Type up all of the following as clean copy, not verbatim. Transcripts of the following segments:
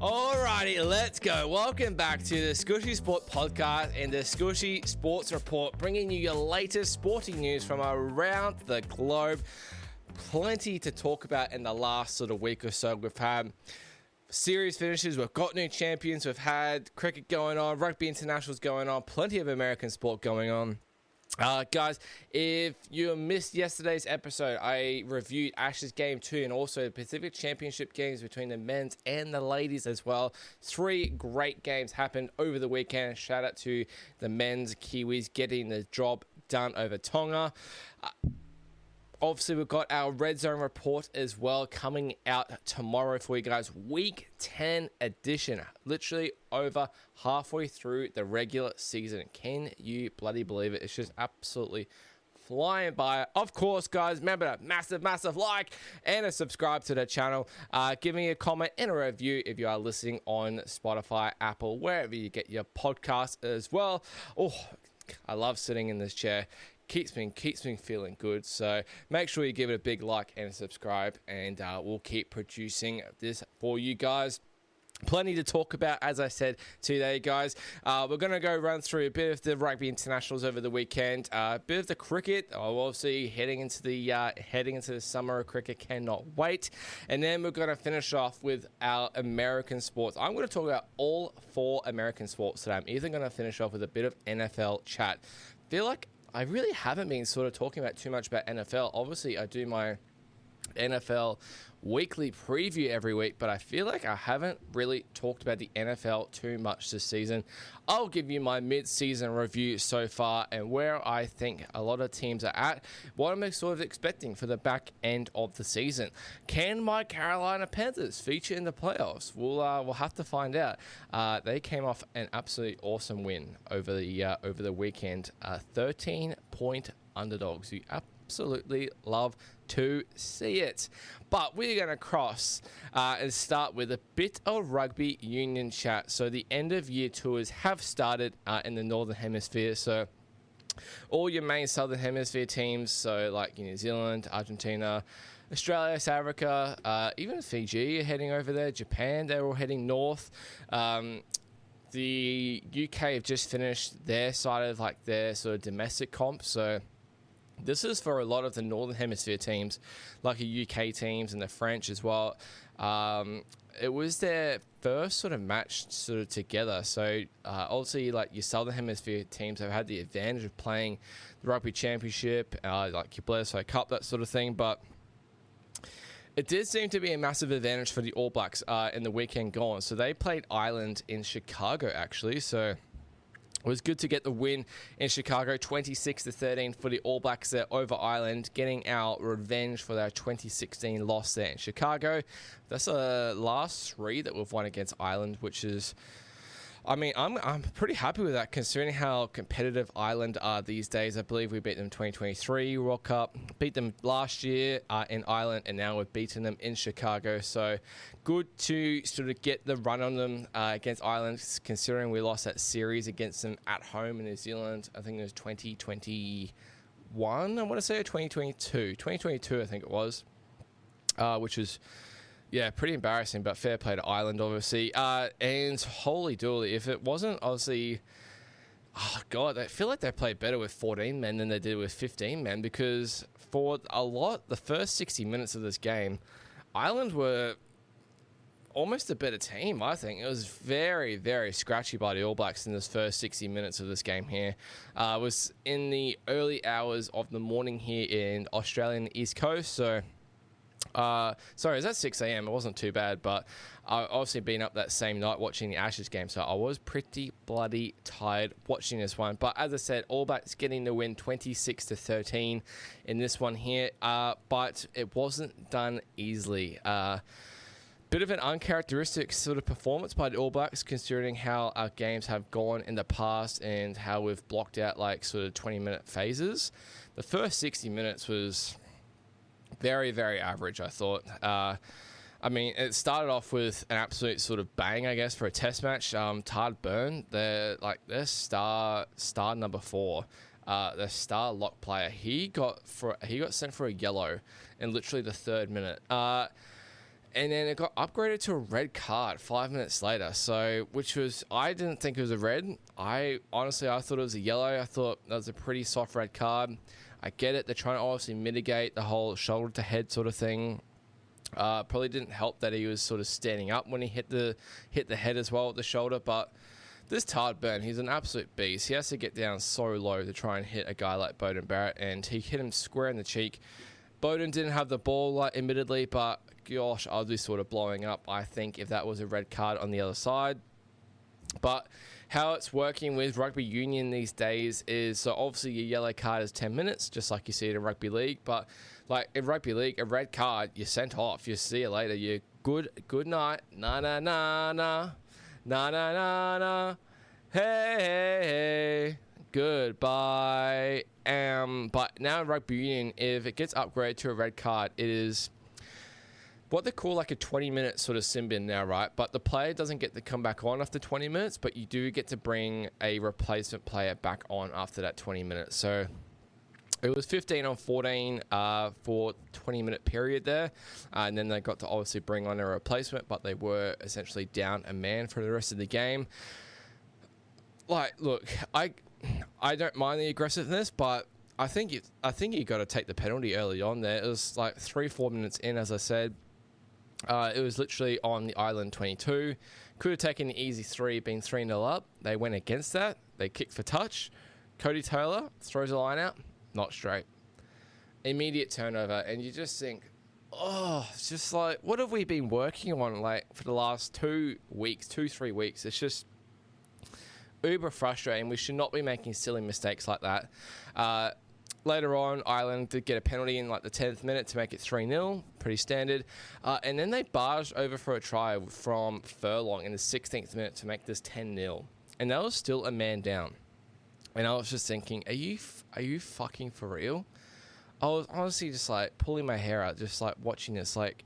Alrighty, let's go. Welcome back to the Skooshi Sport Podcast and the Skooshi Sports Report, bringing you your latest sporting news from around the globe. Plenty to talk about in the last sort of week or so. We've had series finishes, we've got new champions, we've had cricket going on, Rugby Internationals going on, plenty of American sport going on. Guys, if you missed yesterday's episode, I reviewed Ashes Game 2 and also the Pacific Championship games between the men's and the ladies as well. 3 great games happened over the weekend. Shout out to the men's Kiwis getting the job done over Tonga. Obviously, we've got our Red Zone report as well coming out tomorrow for you guys. Week 10 edition. Literally over halfway through the regular season. Can you bloody believe it? It's just absolutely flying by. Of course, guys, remember to massive like and a subscribe to the channel. Give me a comment and a review if you are listening on Spotify, Apple, wherever you get your podcast as well. Oh, I love sitting in this chair. Keeps me feeling good. So make sure you give it a big like and subscribe, and we'll keep producing this for you guys. Plenty to talk about, as I said today, guys. We're going to go run through a bit of the Rugby Internationals over the weekend, a bit of the cricket. Obviously, heading into the summer of cricket, cannot wait. And then we're going to finish off with our American sports. I'm going to talk about all 4 American sports today. I'm either going to finish off with a bit of NFL chat. Feel like I really haven't been sort of talking about too much about NFL. Obviously, I do my NFL weekly preview every week, but I feel like I haven't really talked about the NFL too much this season. I'll give you my mid-season review so far and where I think a lot of teams are at, what I'm sort of expecting for the back end of the season. Can my Carolina Panthers feature in the playoffs? We'll have to find out. They came off an absolutely awesome win over the weekend. 13-point underdogs. You absolutely love to see it. But we're going to cross and start with a bit of rugby union chat. So the end of year tours have started in the Northern Hemisphere. So all your main Southern Hemisphere teams, so like New Zealand, Argentina, Australia, South Africa, even Fiji are heading over there. Japan, they're all heading north. The UK have just finished their side of like their sort of domestic comp. So this is for a lot of the Northern Hemisphere teams, like the UK teams and the French as well. It was their first sort of match sort of together. So obviously, like your Southern Hemisphere teams have had the advantage of playing the Rugby Championship, like your Bledisloe Cup, that sort of thing. But it did seem to be a massive advantage for the All Blacks in the weekend gone. So they played Ireland in Chicago, actually. So it was good to get the win in Chicago, 26-13 for the All Blacks there over Ireland, getting our revenge for their 2016 loss there in Chicago. That's the last 3 that we've won against Ireland, which is, I mean, I'm pretty happy with that considering how competitive Ireland are these days. I believe we beat them 2023 World Cup, beat them last year in Ireland, and now we've beaten them in Chicago. So good to sort of get the run on them against Ireland, considering we lost that series against them at home in New Zealand. I think it was 2021, I want to say, or 2022. 2022, I think it was, which was, yeah, pretty embarrassing, but fair play to Ireland, obviously. And holy dooly, if it wasn't, obviously, oh God, I feel like they played better with 14 men than they did with 15 men, because for a lot, the first 60 minutes of this game, Ireland were almost a better team, I think. It was very, very scratchy by the All Blacks in this first 60 minutes of this game here. It was in the early hours of the morning here in Australian East Coast, so sorry, it was at 6 a.m. It wasn't too bad, but I obviously been up that same night watching the Ashes game, so I was pretty bloody tired watching this one. But as I said, All Blacks getting the win 26-13 in this one here, but it wasn't done easily. Bit of an uncharacteristic sort of performance by the All Blacks, considering how our games have gone in the past and how we've blocked out like sort of 20-minute phases. The first 60 minutes was very, very average, I thought. I mean, it started off with an absolute sort of bang, I guess, for a test match. Tard Burn, their star number 4, the star lock player, he got sent for a yellow in literally the 3rd minute. And then it got upgraded to a red card 5 minutes later. So, which was, I didn't think it was a red. I thought it was a yellow. I thought that was a pretty soft red card. I get it. They're trying to obviously mitigate the whole shoulder to head sort of thing. Probably didn't help that he was sort of standing up when he hit the head as well at the shoulder. But this Tard Burn, he's an absolute beast. He has to get down so low to try and hit a guy like Beauden Barrett, and he hit him square in the cheek. Beauden didn't have the ball, like, admittedly, but gosh, I'd be sort of blowing up, I think, if that was a red card on the other side. But how it's working with rugby union these days is, so obviously your yellow card is 10 minutes, just like you see it in rugby league. But like in rugby league, a red card, you're sent off. You see you later. You're good night. Na na na na. Na na na na. Hey, hey, hey. Goodbye. But now in rugby union, if it gets upgraded to a red card, it is what they call like a 20-minute sort of sin bin now, right? But the player doesn't get to come back on after 20 minutes, but you do get to bring a replacement player back on after that 20 minutes. So it was 15 on 14 for 20-minute period there. And then they got to obviously bring on a replacement, but they were essentially down a man for the rest of the game. Like, look, I don't mind the aggressiveness, but I think you got to take the penalty early on there. It was like 3-4 minutes in, as I said. It was literally on the island 22. Could have taken the easy 3, been 3-0 up. They went against that. They kicked for touch. Cody Taylor throws a line out. Not straight. Immediate turnover. And you just think, oh, it's just like, what have we been working on like for the last 3 weeks? It's just uber frustrating. We should not be making silly mistakes like that. Later on, Ireland did get a penalty in like the 10th minute to make it 3-0, pretty standard. And then they barged over for a try from Furlong in the 16th minute to make this 10-0. And that was still a man down. And I was just thinking, are you fucking for real? I was honestly just like pulling my hair out, just like watching this. Like,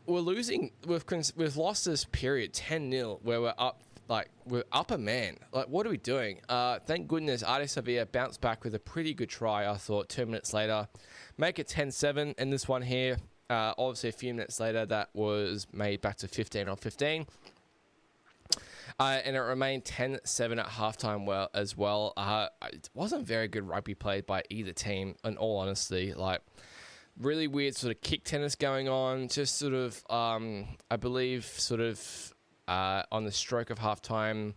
we're losing, we've lost this period 10-0 where we're up a man. Like, what are we doing? Thank goodness Adi Savia bounced back with a pretty good try, I thought, 2 minutes later. Make it 10-7 in this one here. Obviously, a few minutes later, that was made back to 15 on 15. And it remained 10-7 at halftime as well. It wasn't very good rugby played by either team, in all honesty. Like, really weird sort of kick tennis going on. Just sort of, I believe, sort of on the stroke of halftime,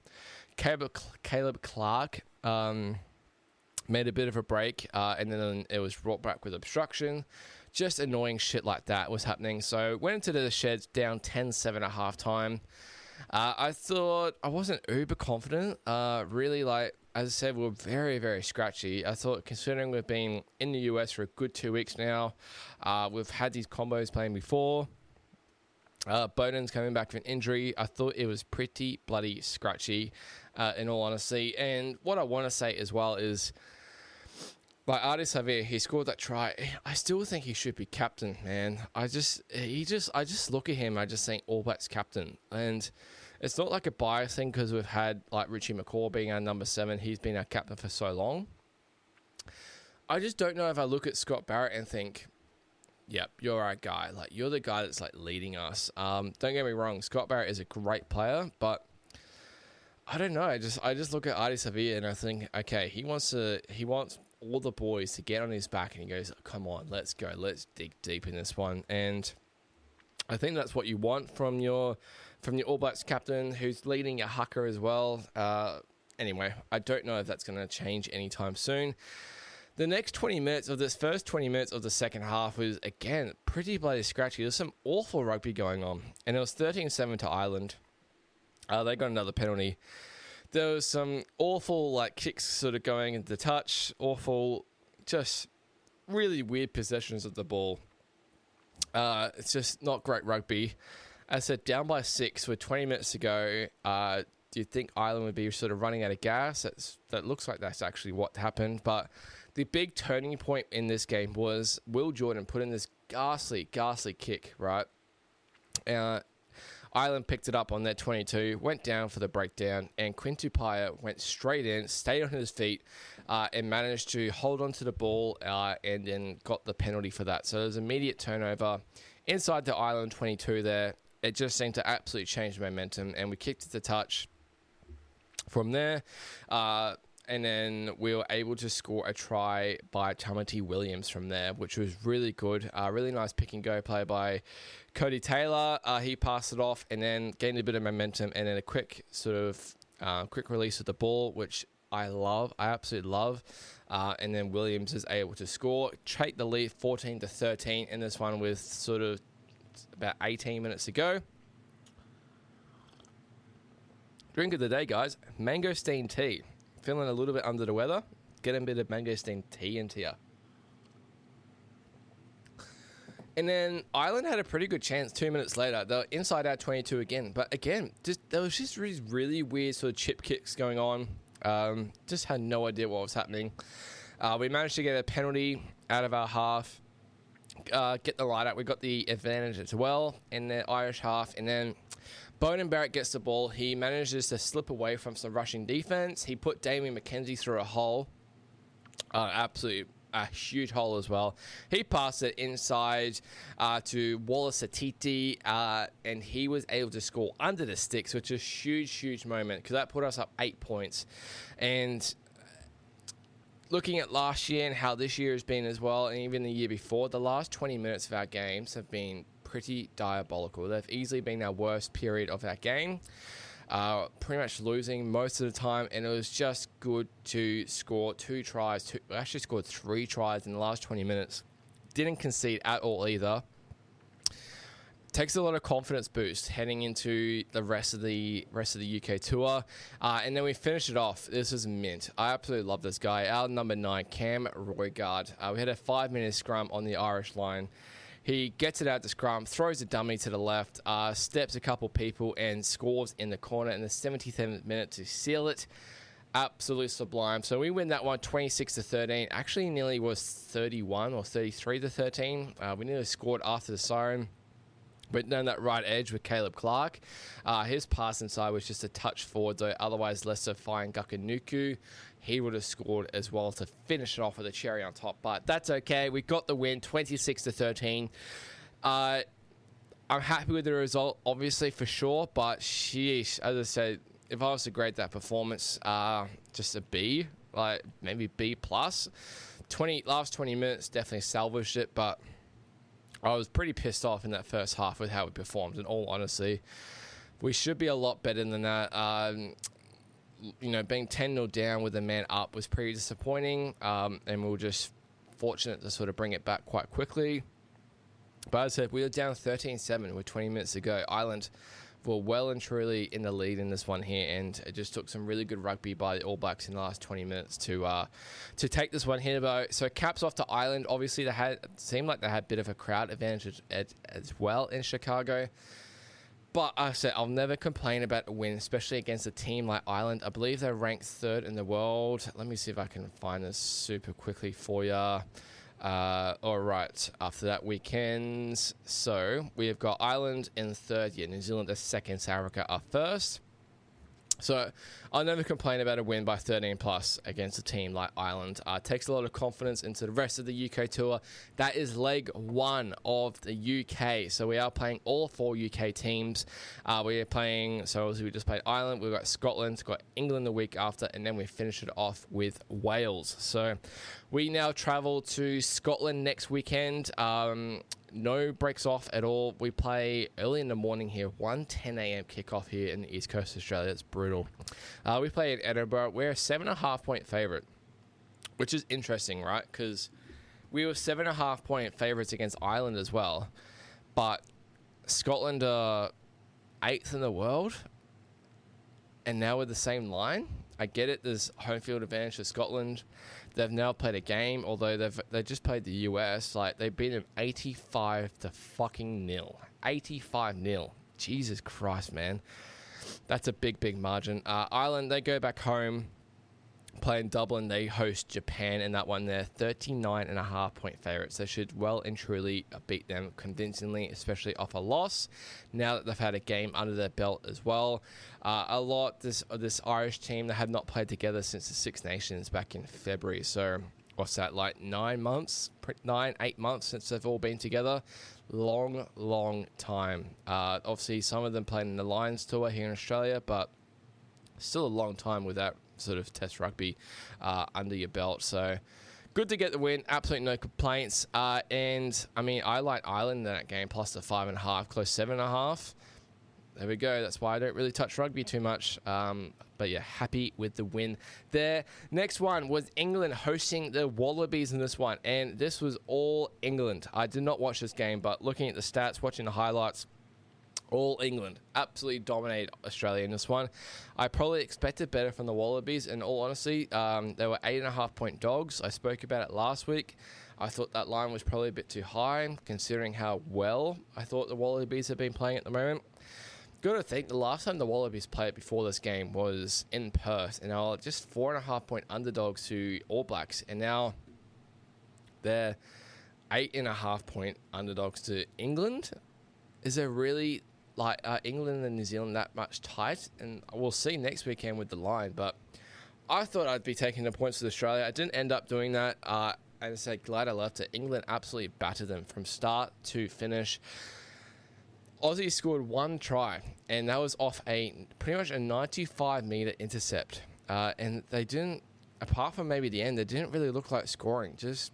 Caleb Clark made a bit of a break, and then it was brought back with obstruction. Just annoying shit like that was happening. So went into the sheds down 10-7 at halftime. I thought I wasn't uber confident. Really, like, as I said, we were very, very scratchy. I thought, considering we've been in the US for a good 2 weeks now, we've had these combos playing before. Beauden's coming back from an injury. I thought it was pretty bloody scratchy, in all honesty. And what I want to say as well is, like, Adi Savia, he scored that try. I still think he should be captain, man. I just look at him, I just think All Blacks captain. And it's not like a bias thing because we've had, like, Richie McCaw being our number 7. He's been our captain for so long. I just don't know if I look at Scott Barrett and think, yep, you're our guy. Like, you're the guy that's, like, leading us. Don't get me wrong, Scott Barrett is a great player, but I don't know. I just look at Adi Savia and I think, okay, he wants all the boys to get on his back, and he goes, come on, let's go. Let's dig deep in this one. And I think that's what you want from your All Blacks captain, who's leading a haka as well. Anyway, I don't know if that's going to change anytime soon. The next 20 minutes of this first 20 minutes of the second half was, again, pretty bloody scratchy. There's some awful rugby going on. And it was 13-7 to Ireland. They got another penalty. There was some awful, like, kicks sort of going into the touch. Awful, just really weird possessions of the ball. It's just not great rugby. As I said, down by 6 with 20 minutes to go. Do you think Ireland would be sort of running out of gas? That looks like that's actually what happened. But the big turning point in this game was Will Jordan put in this ghastly kick, right? Ireland picked it up on their 22, went down for the breakdown, and Quinn Tupaia went straight in, stayed on his feet, and managed to hold on to the ball and then got the penalty for that. So it was immediate turnover inside the Ireland 22 there, it just seemed to absolutely change the momentum, and we kicked it to touch from there. And then we were able to score a try by Tamati Williams from there, which was really good. Really nice pick and go play by Cody Taylor. He passed it off and then gained a bit of momentum, and then a quick quick release of the ball, which I absolutely love. And then Williams is able to score, take the lead 14-13 in this one with sort of about 18 minutes to go. Drink of the day, guys, mangosteen tea. Feeling a little bit under the weather, get a bit of mangosteen tea into you. And then Ireland had a pretty good chance 2 minutes later. They were inside our 22 again. But again, there was just really weird sort of chip kicks going on. Just had no idea what was happening. We managed to get a penalty out of our half, get the light out. We got the advantage as well in the Irish half. And then Bowden Barrett gets the ball. He manages to slip away from some rushing defense. He put Damien McKenzie through a hole. Absolutely a huge hole as well. He passed it inside to Wallace Atiti, and he was able to score under the sticks, which is a huge moment because that put us up 8 points. And looking at last year and how this year has been as well, and even the year before, the last 20 minutes of our games have been pretty diabolical. They've easily been our worst period of our game. Pretty much losing most of the time, and it was just good to score 2 tries. We actually scored 3 tries in the last 20 minutes. Didn't concede at all either. Takes a lot of confidence boost heading into the rest of the UK tour, and then we finished it off. This is mint. I absolutely love this guy. Our number 9, Cam Roigard. We had a 5-minute scrum on the Irish line. He gets it out to scrum, throws a dummy to the left, steps a couple people, and scores in the corner in the 77th minute to seal it. Absolutely sublime. So we win that one 26-13. Actually, nearly was 31 or 33-13. We nearly scored after the siren. But on that right edge with Caleb Clark. His pass inside was just a touch forward, though. Otherwise, Lester Fine Gakanuku, he would have scored as well to finish it off with a cherry on top. But that's okay. We got the win, 26-13. I'm happy with the result, obviously, for sure. But sheesh, as I said, if I was to grade that performance, just a B, like maybe B+. Last 20 minutes definitely salvaged it, but I was pretty pissed off in that first half with how we performed, in all honesty. We should be a lot better than that. Being 10-0 down with a man up was pretty disappointing, and we were just fortunate to sort of bring it back quite quickly. But as I said, we were down 13-7 with 20 minutes to go. Ireland were well and truly in the lead in this one here, and it just took some really good rugby by the All Blacks in the last 20 minutes to take this one here. So caps off to Ireland. Obviously, seemed like they had a bit of a crowd advantage as well in Chicago. But I said I'll never complain about a win, especially against a team like Ireland. I believe they're ranked 3rd in the world. Let me see if I can find this super quickly for you. All right, after that weekend, so we have got Ireland in 3rd, New Zealand is 2nd, South Africa are 1st. So I'll never complain about a win by 13 plus against a team like Ireland. Takes a lot of confidence into the rest of the UK tour. That is leg 1 of the UK. So we are playing all 4 UK teams. We are playing, so we just played Ireland. We've got Scotland, got England the week after, and then we finish it off with Wales. So we now travel to Scotland next weekend. No breaks off at all. We play early in the morning here, 1:10 a.m. kickoff here in the East Coast of Australia. It's brutal. We play in Edinburgh. We're a 7.5 point favourite, which is interesting, right? Because we were 7.5 point favourites against Ireland as well. But Scotland are 8th in the world, and now we're the same line. I get it. There's home field advantage for Scotland. They've now played a game, although they just played the US. Like, they beat them 85-0. 85-0. Jesus Christ, man. That's a big margin. Ireland, they go back home, play in Dublin. They host Japan in that one. They're 39.5 point favourites. They should well and truly beat them convincingly, especially off a loss, now that they've had a game under their belt as well. This Irish team, they have not played together since the Six Nations back in February. So what's that, like 8 months since they've all been together. Long time. Obviously, some of them played in the Lions tour here in Australia, but still a long time with that sort of test rugby under your belt. So good to get the win. Absolutely no complaints. And I mean, I like Ireland in that game, plus the 5.5, close 7.5. There we go. That's why I don't really touch rugby too much. But yeah, happy with the win there. Next one was England hosting the Wallabies in this one. And this was all England. I did not watch this game, but looking at the stats, watching the highlights, all England. Absolutely dominated Australia in this one. I probably expected better from the Wallabies. In all honesty, they were 8.5-point dogs. I spoke about it last week. I thought that line was probably a bit too high, considering how well I thought the Wallabies have been playing at the moment. Got to think, the last time the Wallabies played before this game was in Perth, and they were just 4.5-point underdogs to All Blacks, and now they're 8.5-point underdogs to England. Is there really England and New Zealand that much tight? And we'll see next weekend with the line, but I thought I'd be taking the points with Australia. I didn't end up doing that. As I said, glad I left it. England absolutely battered them from start to finish. Aussie scored one try, and that was off pretty much a 95-metre intercept. And they didn't, apart from maybe the end, they didn't really look like scoring. Just,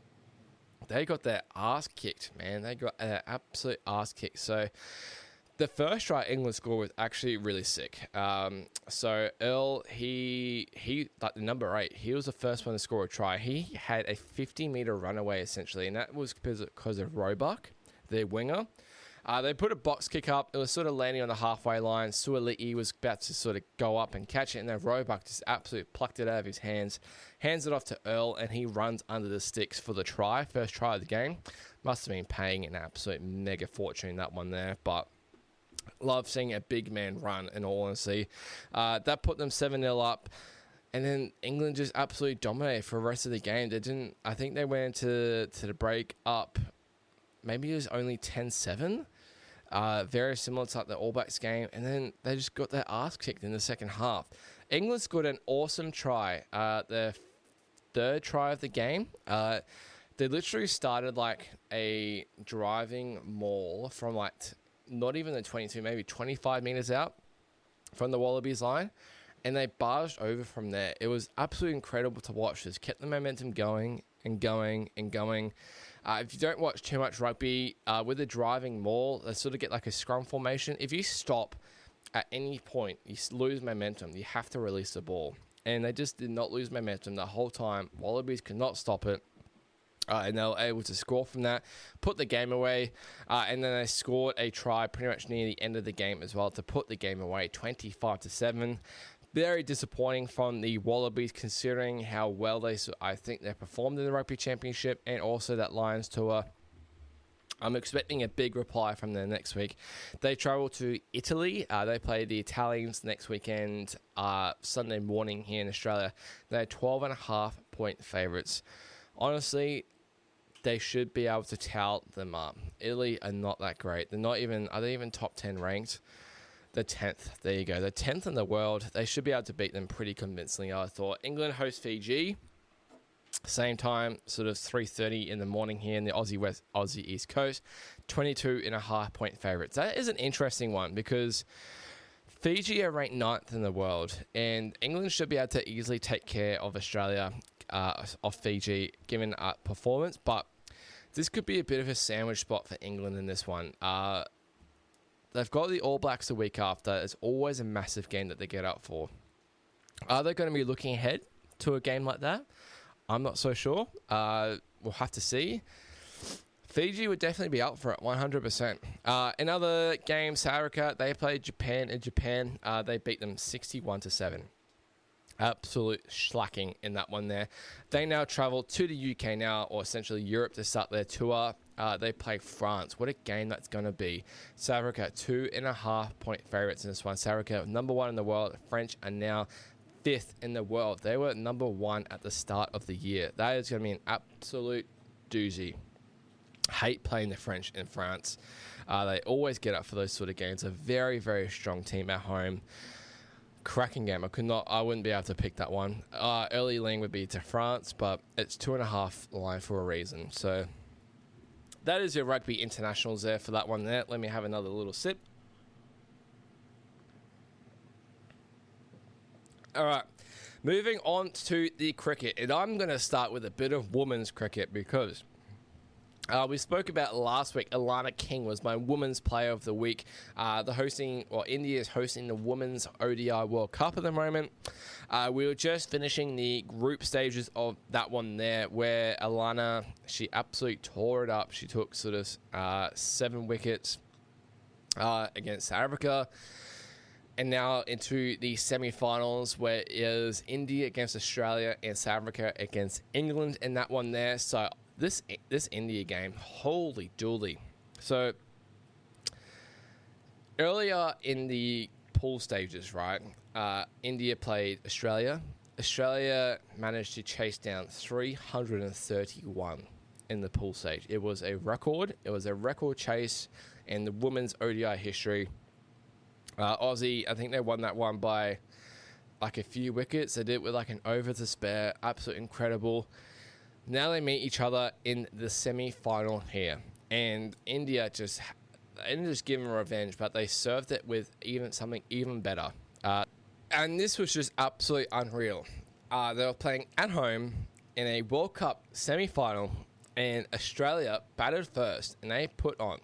they got their ass kicked, man. They got their absolute ass kicked. So the first try England scored was actually really sick. So Earl, he like the number 8, he was the first one to score a try. He had a 50-metre runaway, essentially, and that was because of Roebuck, their winger. They put a box kick up. It was sort of landing on the halfway line. Suoli'i was about to sort of go up and catch it, and then Roebuck just absolutely plucked it out of his hands, hands it off to Earl, and he runs under the sticks for the try, first try of the game. Must have been paying an absolute mega fortune, that one there, but love seeing a big man run, in all honesty. That put them 7-0 up. And then England just absolutely dominated for the rest of the game. I think they went into the break up. Maybe it was only 10-7. Very similar to like the All Blacks game. And then they just got their ass kicked in the second half. England scored an awesome try. Their third try of the game. They literally started like a driving maul from like not even the 22, maybe 25 metres out from the Wallabies line. And they barged over from there. It was absolutely incredible to watch. Just kept the momentum going and going and going. If you don't watch too much rugby, with a driving maul, they sort of get like a scrum formation. If you stop at any point, you lose momentum. You have to release the ball. And they just did not lose momentum the whole time. Wallabies could not stop it. And they were able to score from that, put the game away. And then they scored a try pretty much near the end of the game as well to put the game away, 25-7. Very disappointing from the Wallabies, considering how well I think they performed in the Rugby Championship and also that Lions tour. I'm expecting a big reply from them next week. They travel to Italy. They play the Italians next weekend, Sunday morning here in Australia. They're 12.5-point favourites. Honestly, they should be able to tout them up. Italy are not that great. Are they even top 10 ranked? The 10th. There you go. The 10th in the world. They should be able to beat them pretty convincingly, I thought. England host Fiji. Same time, sort of 3:30 in the morning here in the Aussie East Coast. 22.5-point favourites. That is an interesting one because Fiji are ranked 9th in the world, and England should be able to easily take care of Australia, of Fiji, given performance. But this could be a bit of a sandwich spot for England in this one. They've got the All Blacks the week after. It's always a massive game that they get up for. Are they going to be looking ahead to a game like that? I'm not so sure. We'll have to see. Fiji would definitely be up for it, 100%. In other games, South Africa, they played Japan in Japan. They beat them 61-7. Absolute slacking in that one there. They now travel to the UK now, or essentially Europe, to start their tour. They play France. What a game that's going to be. South Africa, 2.5-point favourites in this one. South Africa, number 1 in the world. French are now 5th in the world. They were number 1 at the start of the year. That is going to be an absolute doozy. Hate playing the French in France. They always get up for those sort of games. A very, very strong team at home. cracking game. I wouldn't be able to pick that one. Early lean would be to France, but it's 2.5 line for a reason. So that is your Rugby Internationals there for that one there. Let me have another little sip. All right, moving on to the cricket. And I'm going to start with a bit of women's cricket because we spoke about last week. Alana King was my Women's Player of the Week. India is hosting the Women's ODI World Cup at the moment. We were just finishing the group stages of that one there, where Alana, she absolutely tore it up. She took sort of 7 wickets against South Africa. And now into the semi-finals, where it is India against Australia and South Africa against England in that one there. So this India game, holy dooly. So earlier in the pool stages, right, India played Australia. Australia managed to chase down 331 in the pool stage. It was a record. It was a record chase in the women's ODI history. Aussie, I think they won that one by like a few wickets. They did it with like an over to spare. Absolutely incredible. Now they meet each other in the semi-final here. And India just giving revenge, but they served it with something even better. And this was just absolutely unreal. They were playing at home in a World Cup semi-final, and Australia batted first, and they put on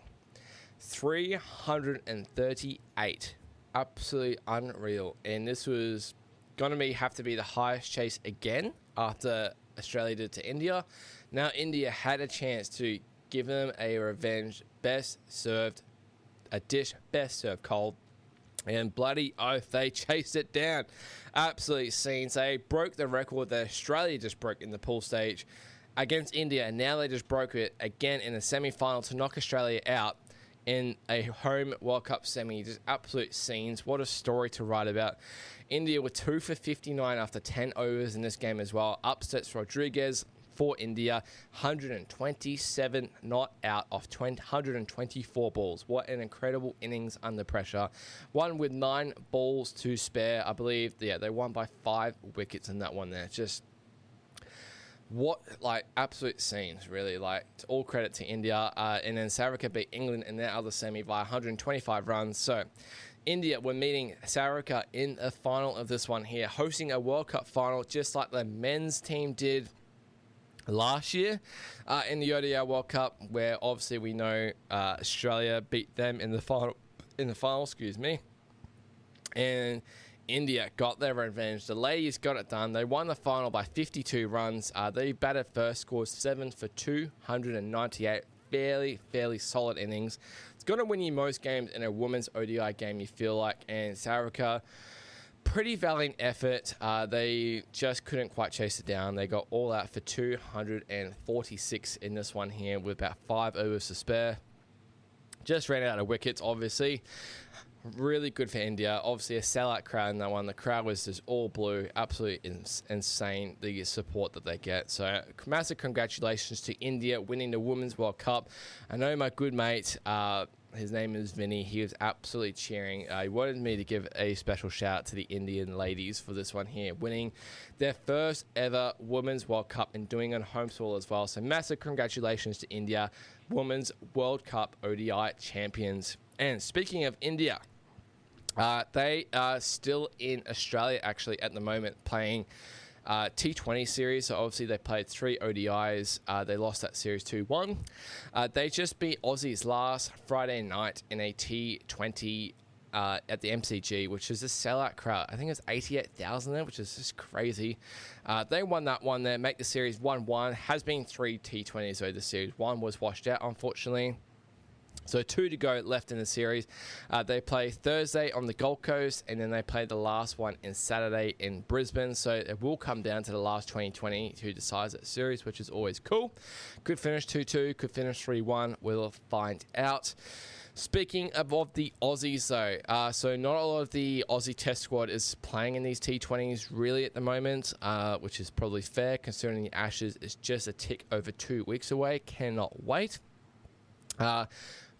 338. Absolutely unreal. And this was going to have to be the highest chase again after Australia did to India. Now India had a chance to give them a revenge. Best served cold. And bloody oath, they chased it down. Absolute scenes. They broke the record that Australia just broke in the pool stage against India. And now they just broke it again in the semi-final to knock Australia out in a home World Cup semi. Just absolute scenes. What a story to write about. India were 2 for 59 after 10 overs in this game as well. Upsets Rodriguez for India. 127 not out of 124 balls. What an incredible innings under pressure. One with 9 balls to spare. I believe, they won by 5 wickets in that one there. Just what, absolute scenes, really. All credit to India. And then South Africa beat England in their other semi by 125 runs. So India were meeting South Africa in the final of this one here, hosting a World Cup final just like the men's team did last year in the ODI World Cup, where obviously we know Australia beat them in the final, and India got their revenge. The ladies got it done. They won the final by 52 runs. They batted first, scored 7 for 298. Fairly solid innings. It's going to win you most games in a women's ODI game, you feel like. And South Africa, pretty valiant effort. They just couldn't quite chase it down. They got all out for 246 in this one here with about 5 overs to spare. Just ran out of wickets, obviously. Really good for India. Obviously a sellout crowd in that one. The crowd was just all blue. Absolutely insane, the support that they get. So massive congratulations to India winning the Women's World Cup. I know my good mate, his name is Vinny. He was absolutely cheering. He wanted me to give a special shout out to the Indian ladies for this one here, winning their first ever Women's World Cup and doing it on home soil as well. So massive congratulations to India, Women's World Cup ODI champions. And speaking of India, they are still in Australia actually at the moment playing T20 series. So obviously they played 3 ODIs. They lost that series 2-1. They just beat Aussies last Friday night in a T20 at the MCG, which is a sellout crowd. I think it's 88,000 there, which is just crazy. They won that one there, make the series 1-1. Has been 3 T20s over the series. One was washed out, unfortunately. So 2 to go left in the series. They play Thursday on the Gold Coast, and then they play the last one in Saturday in Brisbane. So it will come down to the last 2020 who decides that series, which is always cool. Could finish 2-2, could finish 3-1. We'll find out. Speaking of the Aussies, though, so not a lot of the Aussie Test squad is playing in these T20s really at the moment, which is probably fair considering the Ashes is just a tick over 2 weeks away. Cannot wait.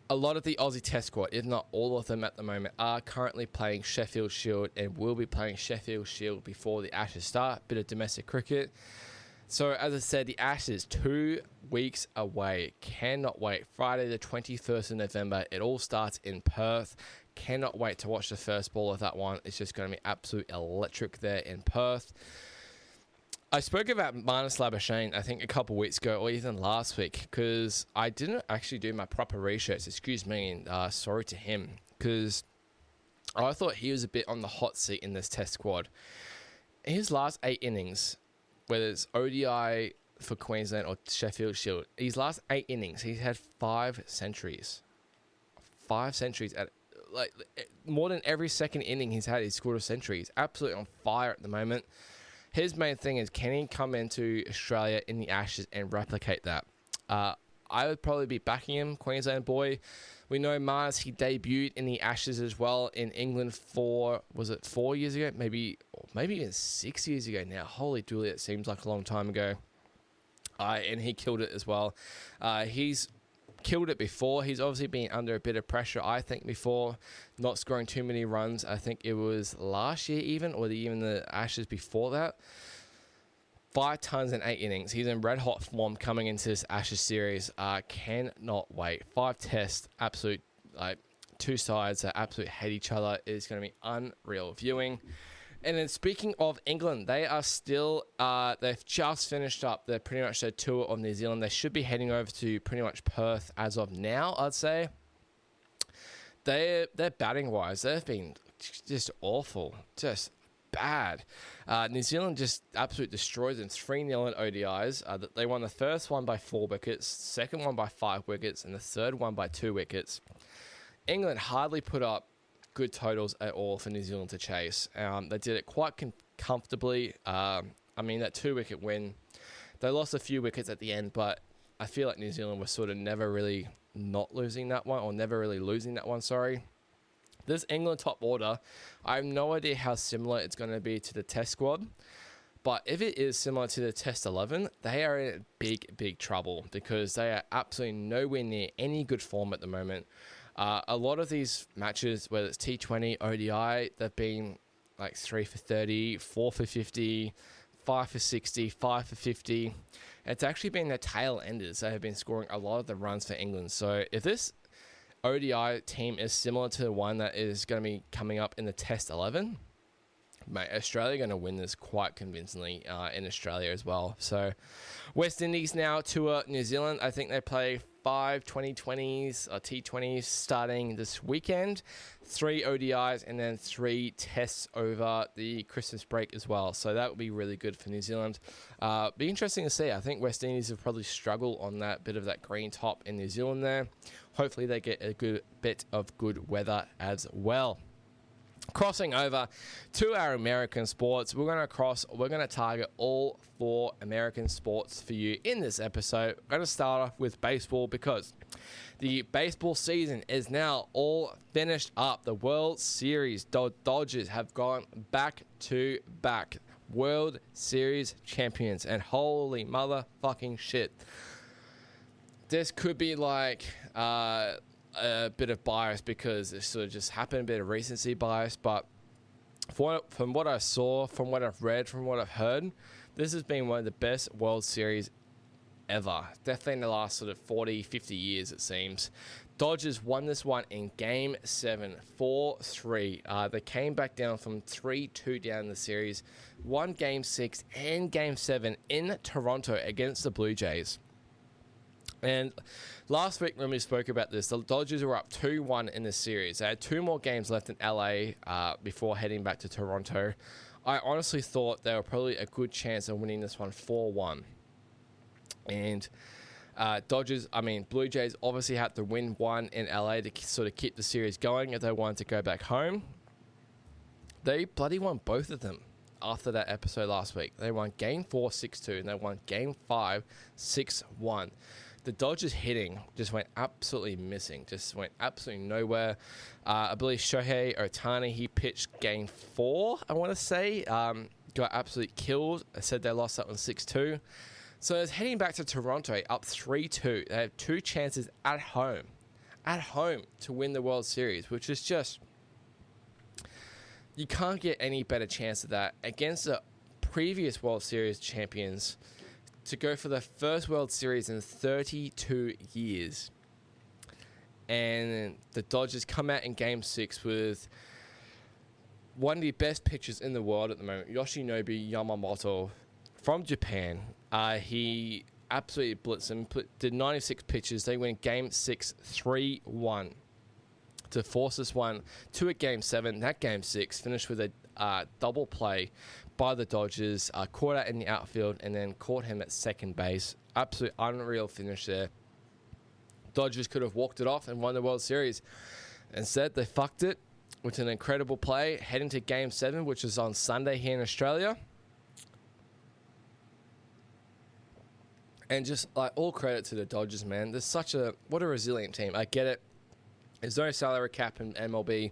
a lot of the Aussie Test squad, if not all of them at the moment, are currently playing Sheffield Shield and will be playing Sheffield Shield before the Ashes start. Bit of domestic cricket. So, as I said, the Ashes 2 weeks away. Cannot wait. Friday the 21st of November. It all starts in Perth. Cannot wait to watch the first ball of that one. It's just going to be absolute electric there in Perth. I spoke about Marnus Labuschagne, I think, a couple of weeks ago, or even last week, because I didn't actually do my proper research. Excuse me, and sorry to him, because I thought he was a bit on the hot seat in this Test squad. His last 8 innings, whether it's ODI for Queensland or Sheffield Shield, his last 8 innings, he's had 5 centuries. 5 centuries at more than every second inning he's had. He's scored a century. He's absolutely on fire at the moment. His main thing is, can he come into Australia in the Ashes and replicate that? I would probably be backing him, Queensland boy. We know Mars, he debuted in the Ashes as well in England was it 4 years ago? Maybe even 6 years ago now. Holy dooly, it seems like a long time ago. And he killed it as well. He's killed it before. He's obviously been under a bit of pressure, I think, before, not scoring too many runs. I think it was last year even, or even the Ashes before that. 5 tons in 8 innings. He's in red hot form coming into this Ashes series. Cannot wait. 5 tests, absolute, 2 sides that absolutely hate each other. It is going to be unreal viewing. And then speaking of England, they are still, they've just finished up pretty much their tour of New Zealand. They should be heading over to pretty much Perth as of now, I'd say. Their batting wise, they've been just awful, just bad. New Zealand just absolutely destroyed them, 3-0 in ODIs. They won the first one by 4 wickets, second one by 5 wickets, and the third one by 2 wickets. England hardly put up good totals at all for New Zealand to chase. They did it quite comfortably. That 2-wicket win, they lost a few wickets at the end, but I feel like New Zealand was sort of never really not losing that one, or never really losing that one, sorry. This England top order, I have no idea how similar it's going to be to the Test squad, but if it is similar to the Test 11, they are in big trouble, because they are absolutely nowhere near any good form at the moment. A lot of these matches, whether it's T20, ODI, they've been like 3 for 30, 4 for 50, 5 for 60, 5 for 50. It's actually been the tail enders that have been scoring a lot of the runs for England. So if this ODI team is similar to the one that is going to be coming up in the Test 11, mate, Australia are going to win this quite convincingly in Australia as well. So West Indies now tour New Zealand. I think they play 5 2020s or T20s starting this weekend, 3 ODIs, and then 3 tests over the Christmas break as well. So that would be really good for New Zealand. Be interesting to see. I think West Indies will probably struggle on that bit of that green top in New Zealand there. Hopefully they get a good bit of good weather as well. Crossing over to our American sports, we're going to target all 4 American sports for you in this episode. We're going to start off with baseball, because the baseball season is now all finished up. The World Series, Dodgers have gone back-to-back World Series champions, and holy motherfucking shit. This could be like a bit of bias, because it sort of just happened, a bit of recency bias, but from what I saw, from what I've read, from what I've heard, this has been one of the best World Series ever. Definitely in the last sort of 40, 50 years, it seems. Dodgers won this one in Game 7, 4-3. They came back down from 3-2 down in the series, won Game 6 and Game 7 in Toronto against the Blue Jays. And last week when we spoke about this, the Dodgers were up 2-1 in this series. They had 2 more games left in LA before heading back to Toronto. I honestly thought they were probably a good chance of winning this one 4-1. And Blue Jays obviously had to win one in LA to sort of keep the series going if they wanted to go back home. They bloody won both of them after that episode last week. They won Game 4 6-2 and they won Game 5 6-1. The Dodgers hitting just went absolutely missing, just went absolutely nowhere. I believe Shohei Ohtani, he pitched Game 4, I want to say, got absolutely killed. I said they lost that one 6-2. So it's heading back to Toronto up 3-2. They have 2 chances at home at home to win the World Series, which is just, you can't get any better chance of that against the previous World Series champions to go for the first World Series in 32 years. And the Dodgers come out in Game 6 with one of the best pitchers in the world at the moment, Yoshinobu Yamamoto from Japan. He absolutely blitzed them, did 96 pitches. They win Game 6 3-1 to force this one to a Game 7. That Game 6 finished with a double play by the Dodgers, caught out in the outfield and then caught him at second base. Absolute unreal finish there. Dodgers could have walked it off and won the World Series. Instead, they fucked it with an incredible play, heading to Game 7, which is on Sunday here in Australia. And just like all credit to the Dodgers, man. There's what a resilient team. I get it. There's no salary cap in MLB.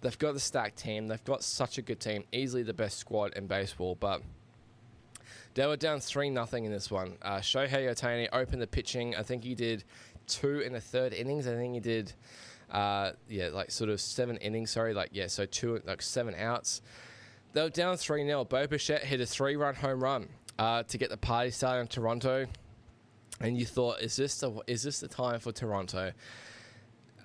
They've got the stacked team. They've got such a good team. Easily the best squad in baseball. But they were down 3-0 in this one. Shohei Ohtani opened the pitching. I think he did 2 in the third innings. I think he did, sort of 7 innings. So 7 outs. They were down 3-0. Bo Bichette hit a 3-run home run to get the party started in Toronto. And you thought, is this the time for Toronto?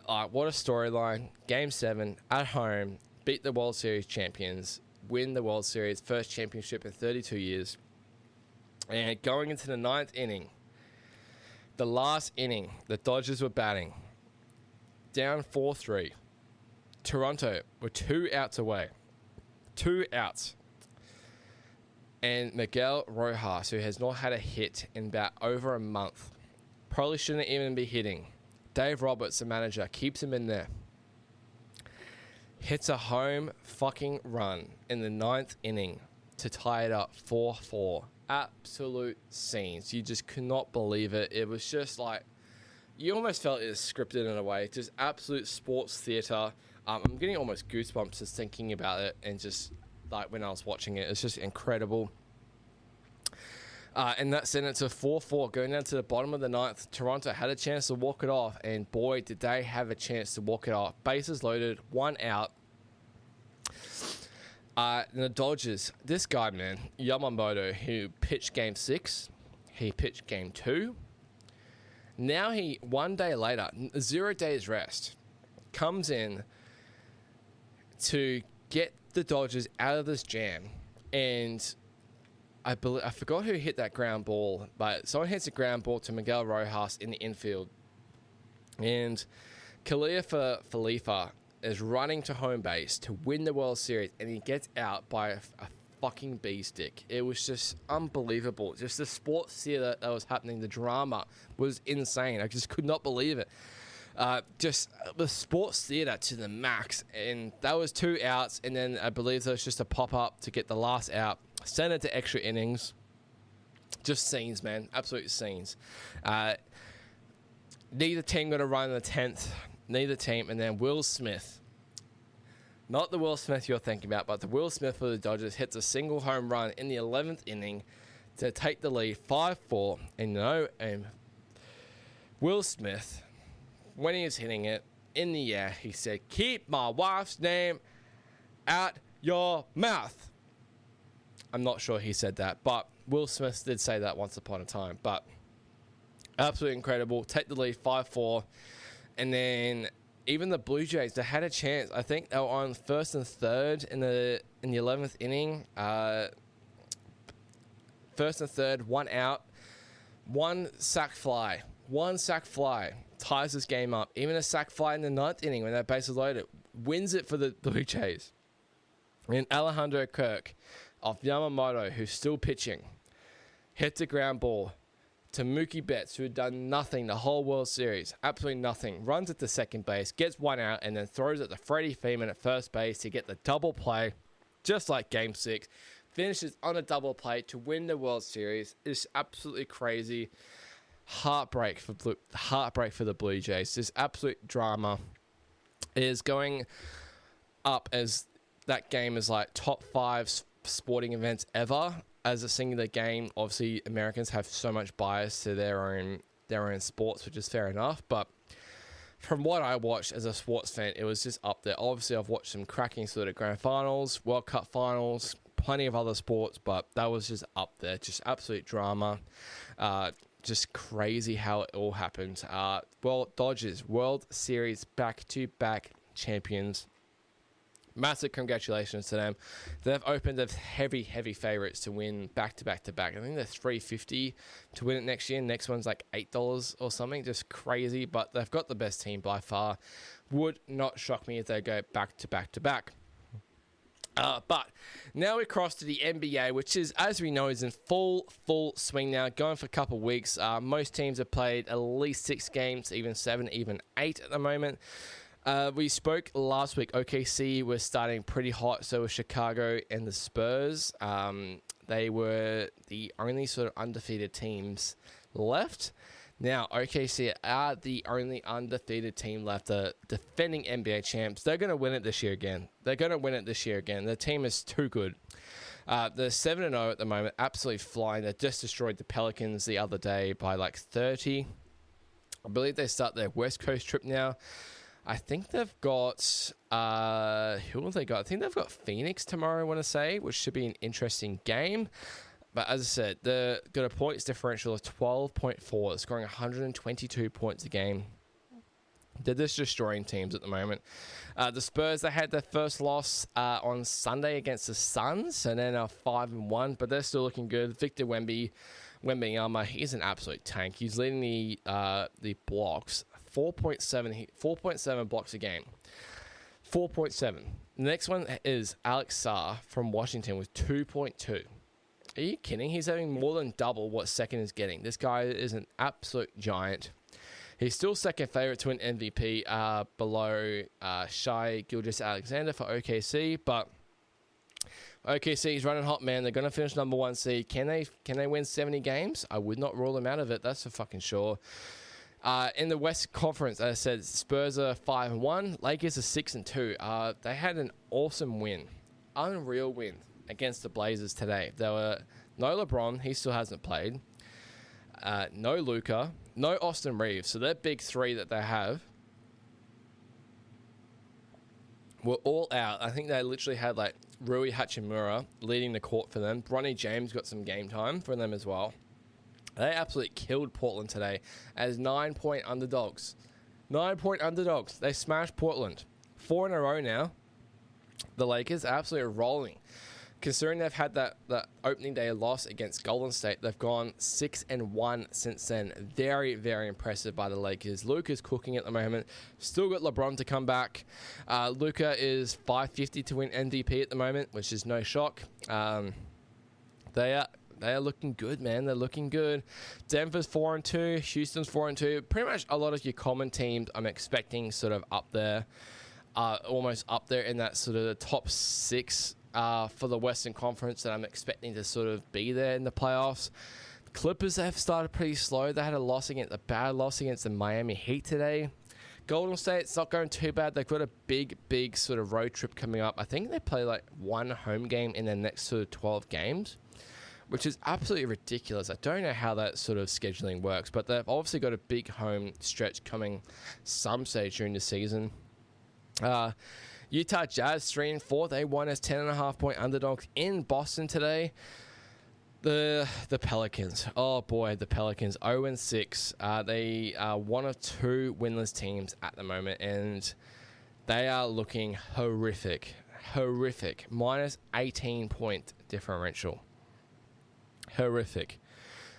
What a storyline. Game 7 at home, beat the World Series champions, win the World Series, first championship in 32 years. And going into the 9th inning, the last inning, the Dodgers were batting. Down 4-3. Toronto were 2 outs away. 2 outs. And Miguel Rojas, who has not had a hit in about over a month, probably shouldn't even be hitting. Dave Roberts, the manager, keeps him in there. Hits a home fucking run in the 9th inning to tie it up 4-4. Absolute scenes. You just could not believe it. It was just like, you almost felt it was scripted in a way. Just absolute sports theatre. I'm getting almost goosebumps just thinking about it, and just like when I was watching it, it's just incredible. And that sent it to 4-4 going down to the bottom of the 9th. Toronto had a chance to walk it off, and boy, did they have a chance to walk it off. Bases loaded, 1 out. And the Dodgers, this guy, man, Yamamoto, who pitched Game 6, he pitched Game 2. Now 1 day later, 0 days rest, comes in to get the Dodgers out of this jam. And I forgot who hit that ground ball, but someone hits a ground ball to Miguel Rojas in the infield. And Kalia Falefa is running to home base to win the World Series, and he gets out by a fucking bee stick. It was just unbelievable. Just the sports theater that was happening, the drama was insane. I just could not believe it. Just the sports theater to the max. And that was 2 outs, and then I believe there was just a pop-up to get the last out. Send it to extra innings. Just scenes, man. Absolute scenes. Neither team got a run in the 10th. Neither team. And then Will Smith. Not the Will Smith you're thinking about, but the Will Smith for the Dodgers hits a single home run in the 11th inning to take the lead 5-4. And Will Smith, when he was hitting it in the air, he said, "Keep my wife's name out your mouth." I'm not sure he said that, but Will Smith did say that once upon a time. But absolutely incredible. Take the lead 5-4. And then even the Blue Jays, they had a chance. I think they were on 1st and 3rd in the 11th inning. 1st and 3rd, 1 out. 1 sack fly. 1 sack fly ties this game up. Even a sack fly in the 9th inning when that base is loaded wins it for the Blue Jays. And Alejandro Kirk of Yamamoto, who's still pitching, hits a ground ball to Mookie Betts, who had done nothing the whole World Series. Absolutely nothing. Runs at the second base, gets 1 out, and then throws it to Freddie Freeman at first base to get the double play, just like Game 6. Finishes on a double play to win the World Series. It's absolutely crazy. Heartbreak for the Blue Jays. This absolute drama is going up as that game is like top 5 sporting events ever. As a singular game, obviously Americans have so much bias to their own sports, which is fair enough. But from what I watched as a sports fan, it was just up there. Obviously, I've watched some cracking sort of grand finals, World Cup finals, plenty of other sports, but that was just up there. Just absolute drama. Just crazy how it all happened. Well, Dodgers, World Series back-to-back champions. Massive congratulations to them. They've opened as heavy favorites to win back-to-back-to-back. I think they're $350 to win it next year. Next one's like $8 or something. Just crazy, but they've got the best team by far. Would not shock me if they go back-to-back-to-back. But now we cross to the NBA, which is, as we know, is in full swing now, going for a couple of weeks. Most teams have played at least 6 games, even 7, even 8 at the moment. We spoke last week. OKC was starting pretty hot, so was Chicago and the Spurs. They were the only sort of undefeated teams left. Now, OKC are the only undefeated team left, the defending NBA champs. They're going to win it this year again. The team is too good. They're 7-0 at the moment, absolutely flying. They just destroyed the Pelicans the other day by like 30. I believe they start their West Coast trip now. I think they've got, who have they got? I think they've got Phoenix tomorrow, I want to say, which should be an interesting game. But as I said, they've got a points differential of 12.4. They're scoring 122 points a game. They're just destroying teams at the moment. The Spurs, they had their first loss on Sunday against the Suns, and then are 5-1, but they're still looking good. Victor Wembanyama, he's an absolute tank. He's leading the blocks, 4.7 blocks a game. 4.7. The next one is Alex Sarr from Washington with 2.2. Are you kidding? He's having more than double what second is getting. This guy is an absolute giant. He's still second favorite to an MVP below Shai Gilgeous-Alexander for OKC, but OKC is running hot, man. They're going to finish number 1 seed. Can they win 70 games? I would not rule them out of it. That's for fucking sure. In the West Conference, as I said, Spurs are 5-1. Lakers are 6-2. They had an awesome win. Unreal win against the Blazers today. There were no LeBron. He still hasn't played. No Luka. No Austin Reeves. So their big 3 that they have were all out. I think they literally had like Rui Hachimura leading the court for them. Bronny James got some game time for them as well. They absolutely killed Portland today as 9-point underdogs. 9-point underdogs. They smashed Portland. 4 in a row now. The Lakers are absolutely rolling. Considering they've had that opening day loss against Golden State, they've gone 6-1 since then. Very, very impressive by the Lakers. Luka's cooking at the moment. Still got LeBron to come back. Luka is $550 to win MVP at the moment, which is no shock. They are looking good, man. They're looking good. Denver's 4-2. Houston's 4-2. Pretty much a lot of your common teams I'm expecting sort of up there, almost up there in that sort of the top 6 for the Western Conference that I'm expecting to sort of be there in the playoffs. Clippers have started pretty slow. They had a bad loss against the Miami Heat today. Golden State's not going too bad. They've got a big sort of road trip coming up. I think they play like 1 home game in their next sort of 12 games, which is absolutely ridiculous. I don't know how that sort of scheduling works, but they've obviously got a big home stretch coming some stage during the season. Utah Jazz 3-4. They won as 10.5-point underdogs in Boston today. The Pelicans. Oh boy, the Pelicans 0-6. They are one of 2 winless teams at the moment, and they are looking horrific. Minus 18-point differential. Horrific.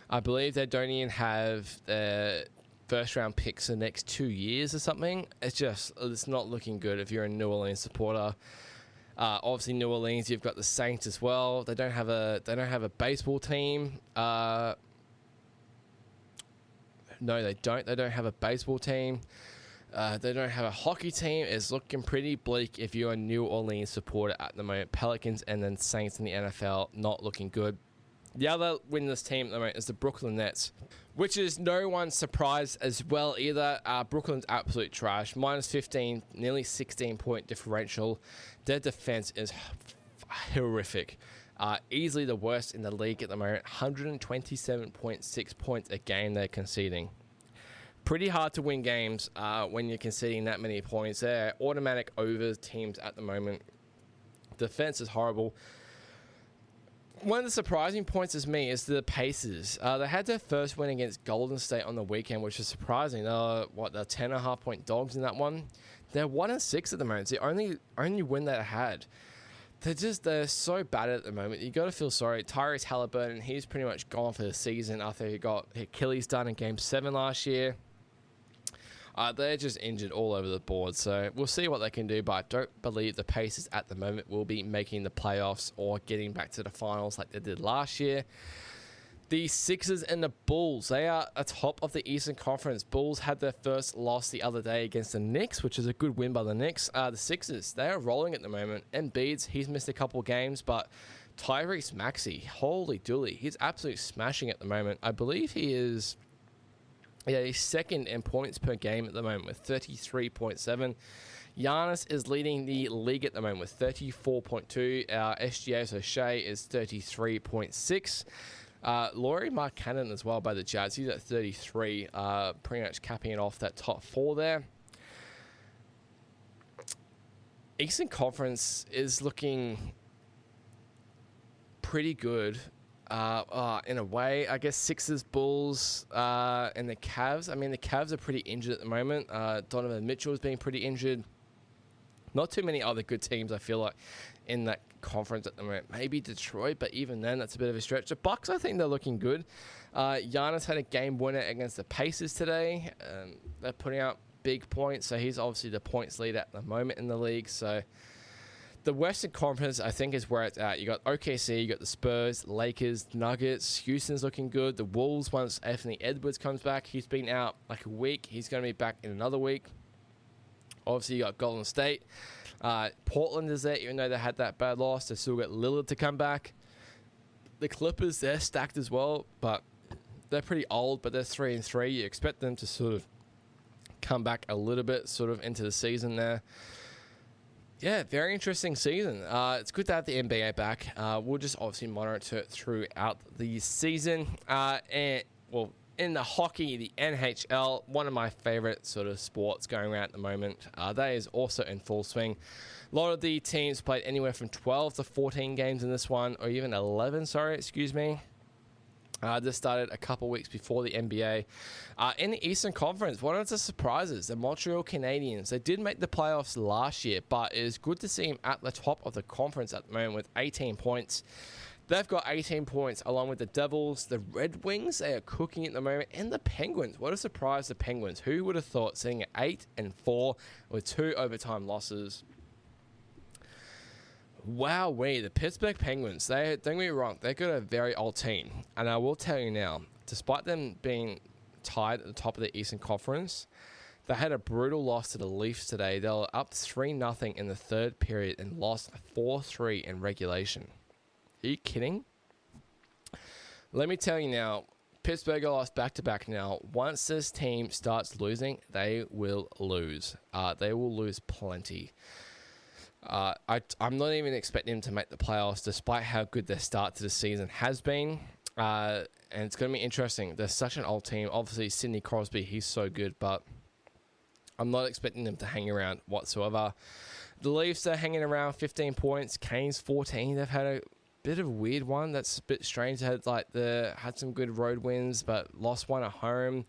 I believe they don't even have their first round picks the next 2 years or something. It's not looking good if you're a New Orleans supporter. Obviously New Orleans, you've got the Saints as well. They don't have a baseball team. No, they don't. They don't have a baseball team. They don't have a hockey team. It's looking pretty bleak if you're a New Orleans supporter at the moment. Pelicans and then Saints in the NFL, not looking good. The other winless team at the moment is the Brooklyn Nets, which is no one's surprise as well either. Brooklyn's absolute trash. Minus 15, nearly 16-point differential. Their defense is horrific. Easily the worst in the league at the moment. 127.6 points a game they're conceding. pretty hard to win games when you're conceding that many points. They're automatic over teams at the moment. Defense is horrible. One of the surprising points is the Pacers. They had their first win against Golden State on the weekend, which is surprising. They're 10.5-point dogs in that one. They're 1-6 at the moment. It's the only win that they had. They're so bad at the moment. You got to feel sorry. Tyrese Halliburton, he's pretty much gone for the season after he got Achilles done in Game 7 last year. They're just injured all over the board, so we'll see what they can do, but I don't believe the Pacers at the moment will be making the playoffs or getting back to the finals like they did last year. The Sixers and the Bulls, they are atop of the Eastern Conference. Bulls had their first loss the other day against the Knicks, which is a good win by the Knicks. The Sixers, they are rolling at the moment. Embiid, he's missed a couple games, but Tyrese Maxey, holy dooly, he's absolutely smashing at the moment. I believe he is... Yeah, he's second in points per game at the moment with 33.7. Giannis is leading the league at the moment with 34.2. SGA, so Shea, is 33.6. Lauri Markkanen as well by the Jazz. He's at 33, pretty much capping it off that top four there. Eastern Conference is looking pretty good. In a way, I guess Sixers, Bulls, and the Cavs. I mean, the Cavs are pretty injured at the moment. Donovan Mitchell is being pretty injured. Not too many other good teams, I feel like, in that conference at the moment. Maybe Detroit, but even then, that's a bit of a stretch. The Bucks, I think they're looking good. Giannis had a game winner against the Pacers today. They're putting out big points, so he's obviously the points leader at the moment in the league. So the Western Conference, I think, is where it's at. You got OKC, you got the Spurs, Lakers, Nuggets. Houston's looking good. The Wolves, once Anthony Edwards comes back, he's been out like a week. He's going to be back in another week. Obviously, you got Golden State. Portland is there, even though they had that bad loss. They still got Lillard to come back. The Clippers, they're stacked as well, but they're pretty old, but they're 3-3. You expect them to sort of come back a little bit sort of into the season there. Yeah, very interesting season. It's good to have the NBA back. We'll just obviously monitor it throughout the season. In the hockey, the NHL, one of my favorite sort of sports going around at the moment. That is also in full swing. A lot of the teams played anywhere from 12 to 14 games in this one, or even 11, This started a couple weeks before the NBA. In the Eastern Conference, one of the surprises, the Montreal Canadiens. They did make the playoffs last year, but it is good to see them at the top of the conference at the moment with 18 points. They've got 18 points along with the Devils, the Red Wings. They are cooking at the moment, and the Penguins. What a surprise, the Penguins. Who would have thought seeing at 8-4 with 2 overtime losses? Wowee, the Pittsburgh Penguins, don't get me wrong, they've got a very old team. And I will tell you now, despite them being tied at the top of the Eastern Conference, they had a brutal loss to the Leafs today. They were up 3-0 in the third period and lost 4-3 in regulation. Are you kidding? Let me tell you now, Pittsburgh lost back-to-back now. Once this team starts losing, they will lose. They will lose plenty. I'm not even expecting them to make the playoffs, despite how good their start to the season has been. And it's going to be interesting. They're such an old team. Obviously, Sidney Crosby, he's so good, but I'm not expecting them to hang around whatsoever. The Leafs are hanging around 15 points. Canes 14. They've had a bit of a weird one. That's a bit strange. They had some good road wins, but lost one at home.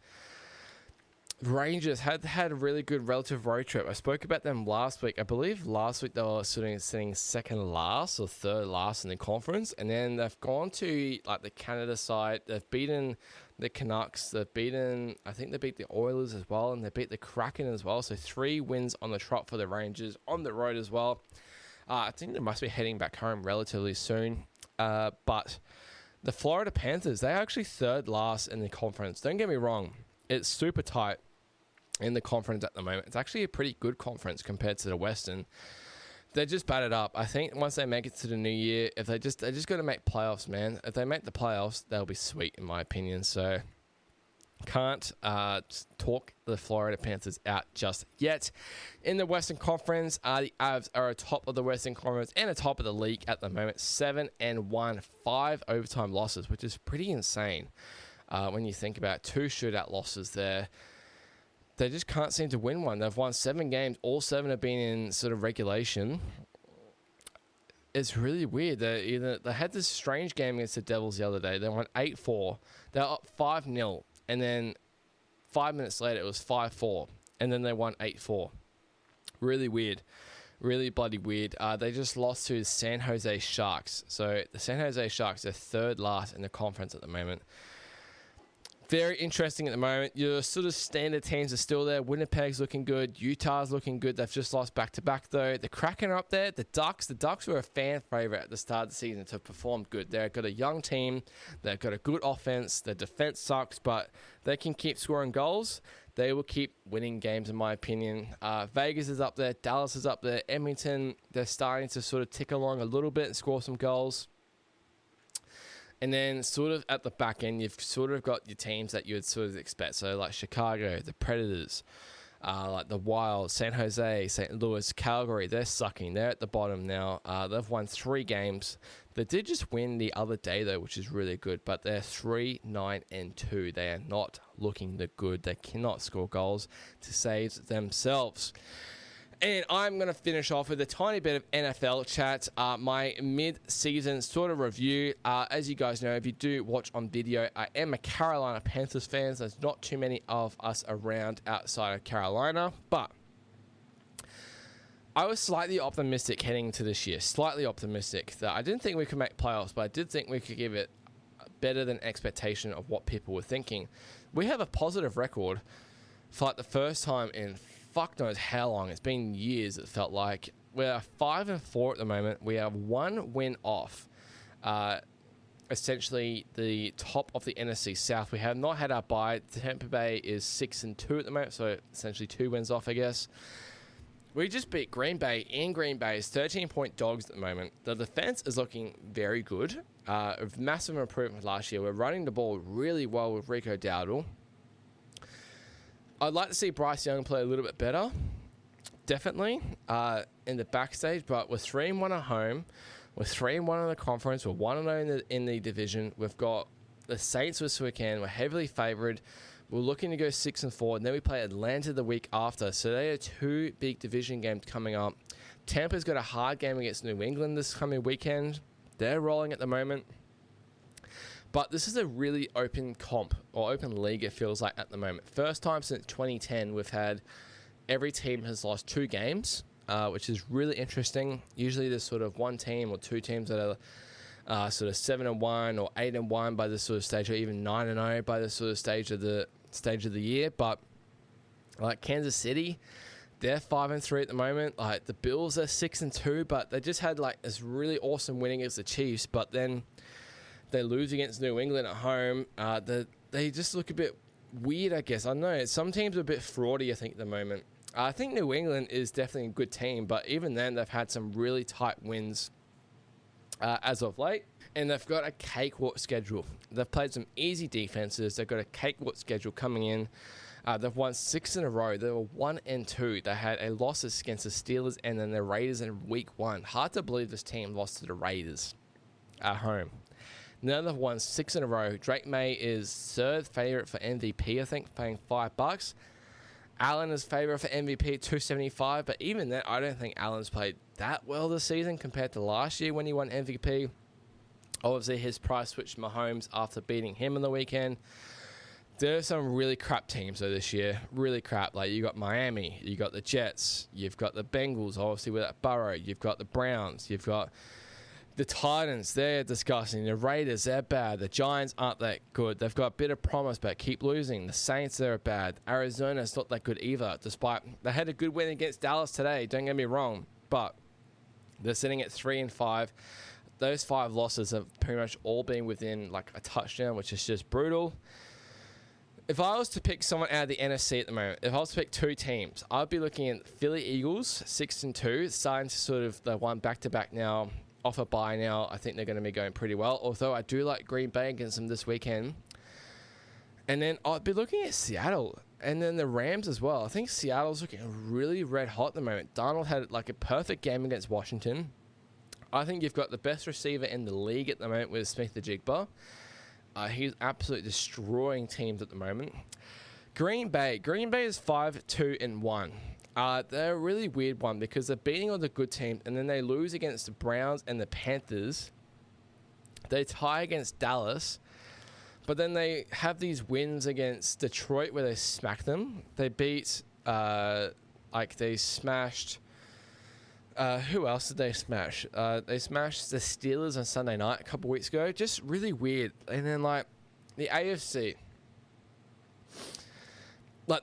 Rangers had a really good relative road trip. I spoke about them last week. I believe last week they were sitting second last or third last in the conference, and then they've gone to like the Canada side. They've beaten the Canucks. I think they beat the Oilers as well, and they beat the Kraken as well. So 3 wins on the trot for the Rangers on the road as well. I think they must be heading back home relatively soon. But the Florida Panthers, they're actually third last in the conference. Don't get me wrong. It's super tight in the conference at the moment. It's actually a pretty good conference compared to the Western. They're just battered up. I think once they make it to the new year, if they're just got to make playoffs, man. If they make the playoffs, they'll be sweet in my opinion. So can't talk the Florida Panthers out just yet. In the Western Conference, the Avs are atop of the Western Conference and atop of the league at the moment. 7-1, 5 overtime losses, which is pretty insane when you think about 2 shootout losses there. they just can't seem to win one. They've won 7 games. All 7 have been in sort of regulation. It's really weird. They had this strange game against the Devils the other day. They won 8-4. They were up 5-0. And then 5 minutes later, it was 5-4. And then they won 8-4. Really weird. Really bloody weird. They just lost to the San Jose Sharks. So the San Jose Sharks are third last in the conference at the moment. Very interesting at the moment. Your sort of standard teams are still there. Winnipeg's looking good. Utah's looking good. They've just lost back-to-back, though. The Kraken are up there. The Ducks were a fan favourite at the start of the season to perform good. They've got a young team. They've got a good offense. Their defense sucks, but they can keep scoring goals. They will keep winning games, in my opinion. Vegas is up there. Dallas is up there. Edmonton, they're starting to sort of tick along a little bit and score some goals. And then sort of at the back end, you've sort of got your teams that you would sort of expect. So like Chicago, the Predators, like the Wild, San Jose, St. Louis, Calgary, they're sucking. They're at the bottom now. They've won 3 games. They did just win the other day, though, which is really good. But they're 3-9-2. They are not looking the good. They cannot score goals to save themselves. And I'm going to finish off with a tiny bit of NFL chat, my mid-season sort of review. As you guys know, if you do watch on video, I am a Carolina Panthers fan. So there's not too many of us around outside of Carolina. But I was slightly optimistic heading into this year. Slightly optimistic that I didn't think we could make playoffs, but I did think we could give it better than expectation of what people were thinking. We have a positive record for like the first time in fuck knows how long. It's been years, it felt like. We're 5-4 at the moment. We have 1 win off essentially the top of the NFC South. We have not had our bye. Tampa Bay is 6-2 at the moment, so essentially 2 wins off, I guess. We just beat Green Bay in Green Bay. It's 13-point dogs at the moment. The defense is looking very good. A massive improvement last year. We're running the ball really well with Rico Dowdle. I'd like to see Bryce Young play a little bit better, definitely, in the backstage. But we're 3-1 at home. We're 3-1 in the conference. We're 1-0 in the division. We've got the Saints this weekend. We're heavily favoured. We're looking to go 6-4, and then we play Atlanta the week after. So they are 2 big division games coming up. Tampa's got a hard game against New England this coming weekend. They're rolling at the moment. But this is a really open comp, or open league, it feels like, at the moment. First time since 2010, we've had every team has lost 2 games, which is really interesting. Usually there's sort of 1 team or 2 teams that are sort of 7-1 or 8-1 by this sort of stage, or even 9-0 by this sort of stage of the year. But like Kansas City, they're 5-3 at the moment. Like the Bills are 6-2, but they just had like this really awesome winning against the Chiefs, but then they lose against New England at home. They just look a bit weird, I guess. I don't know. Some teams are a bit fraudy, I think, at the moment. I think New England is definitely a good team, but even then, they've had some really tight wins as of late. And they've got a cakewalk schedule. They've played some easy defenses. They've got a cakewalk schedule coming in. They've won 6 in a row. They were 1-2. They had a loss against the Steelers and then the Raiders in week 1. Hard to believe this team lost to the Raiders at home. Now they've won 6 in a row. Drake May is 3rd favourite for MVP, I think, paying $5. Allen is favourite for MVP at $2.75, but even then, I don't think Allen's played that well this season compared to last year when he won MVP. Obviously, his price switched to Mahomes after beating him on the weekend. There are some really crap teams, though, this year. Really crap. Like, you got Miami, you got the Jets, you've got the Bengals, obviously, with that Burrow. You've got the Browns, you've got the Titans, they're disgusting. The Raiders, they're bad. The Giants aren't that good. They've got a bit of promise, but keep losing. The Saints, they're bad. Arizona's not that good either, despite they had a good win against Dallas today, don't get me wrong. But they're sitting at 3-5. Those 5 losses have pretty much all been within like a touchdown, which is just brutal. If I was to pick someone out of the NFC at the moment, if I was to pick 2 teams, I'd be looking at Philly Eagles, 6-2, starting to sort of the one back-to-back now, off a bye now. I think they're going to be going pretty well, although I do like Green Bay against them this weekend. And then I'd be looking at Seattle, and then the Rams as well. I think Seattle's looking really red hot at the moment. Darnold had like a perfect game against Washington. I think you've got the best receiver in the league at the moment with Smith-Njigba. He's absolutely destroying teams at the moment. Green Bay is 5-2-1. They're a really weird one because they're beating all the good teams and then they lose against the Browns and the Panthers. They tie against Dallas, but then they have these wins against Detroit where they smack them. They beat, they smashed. Who else did they smash? They smashed the Steelers on Sunday night a couple weeks ago. Just really weird. And then the AFC.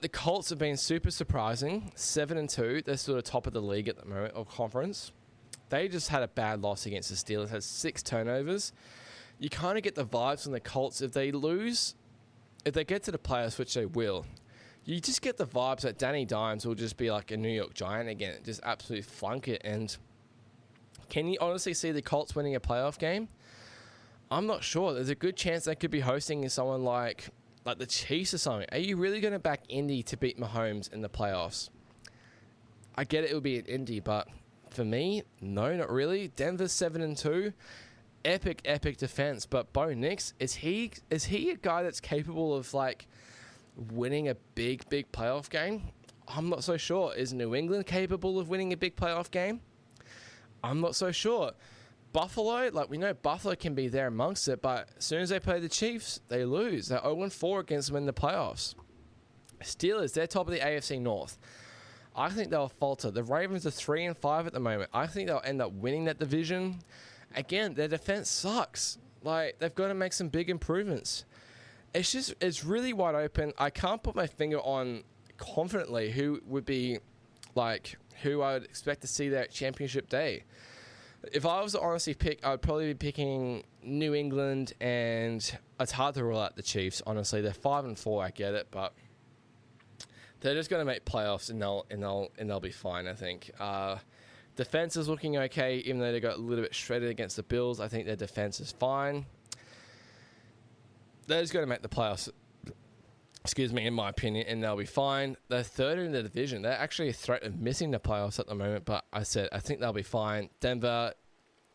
The Colts have been super surprising. 7-2. They're sort of top of the league at the moment, or conference. They just had a bad loss against the Steelers. Had 6 turnovers. You kind of get the vibes from the Colts. If they lose, if they get to the playoffs, which they will, you just get the vibes that Danny Dimes will just be like a New York Giant again. Just absolutely flunk it. And can you honestly see the Colts winning a playoff game? I'm not sure. There's a good chance they could be hosting someone like the Chiefs or something. Are you really going to back Indy to beat Mahomes in the playoffs? I get it would be an Indy, but for me, no, not really. Denver's 7-2. Epic defense. But Bo Nix, is he a guy that's capable of winning a big playoff game? I'm not so sure. Is New England capable of winning a big playoff game? I'm not so sure. Buffalo, we know Buffalo can be there amongst it, but as soon as they play the Chiefs, they lose. They're 0-4 against them in the playoffs. Steelers, they're top of the AFC North. I think they'll falter. The Ravens are 3-5 at the moment. I think they'll end up winning that division. Again, their defense sucks. They've got to make some big improvements. It's really wide open. I can't put my finger on confidently who would be, who I would expect to see there at championship day. If I was to honestly pick, I would probably be picking New England, and it's hard to rule out the Chiefs, honestly. They're 5-4, I get it, but they're just going to make playoffs and they'll be fine, I think. Defense is looking okay, even though they got a little bit shredded against the Bills. I think their defense is fine. They're just going to make the playoffs, in my opinion, and they'll be fine. They're third in the division. They're actually a threat of missing the playoffs at the moment, but I think they'll be fine. Denver